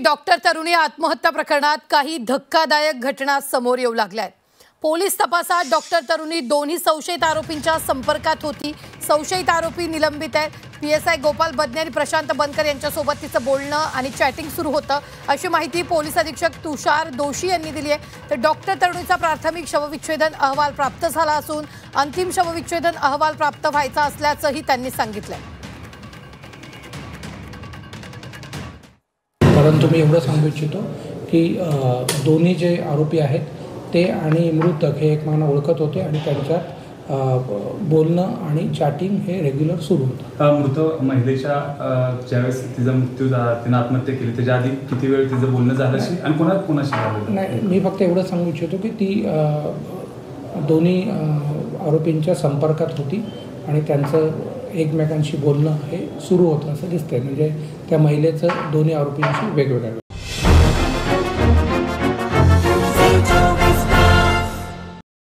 Doctor तरुणी आत्महत्या प्रकरणात काही धक्कादायक घटना समोर येऊ लागल्या आहेत। पोलीस तपासात डॉक्टर तरुणी दोन्ही संशयित आरोपींच्या संपर्कात होती। संशयित आरोपी निलंबित आहेत। पीएसआय गोपाल बदने आणि प्रशांत बनकर यांच्यासोबत तिचं बोलणं आणि चॅटिंग सुरू होतं, अशी माहिती पोलीस अधीक्षक तुषार दोशी यांनी दिली आहे। तर डॉक्टर तरुणीचा प्राथमिक शवविच्छेदन अहवाल प्राप्त झाला असून अंतिम शवविच्छेदन अहवाल प्राप्त व्हायचा असल्याचंही त्यांनी सांगितलंय। परंतु मी एवढं सांगू इच्छितो की दोन्ही जे आरोपी आहेत ते आणि मृतक हे एकमेकांना ओळखत होते आणि त्यांच्यात बोलणं आणि चॅटिंग हे रेग्युलर सुरू होतं। मृत महिलेच्या ज्यावेळेस तिचा मृत्यू झाला, तिने आत्महत्या केली, त्याच्या आधी किती वेळ तिचं बोलणं झालं आणि कोणाशी झालं? नाही, मी फक्त एवढं सांगू इच्छितो की ती दोन्ही आरोपींच्या संपर्कात होती आणि त्यांचं एकमेकांशी बोलणं हे सुरू होतं असं दिसतंय। म्हणजे त्या महिलेचं दोन्ही आरोपींशी वेगवेगळं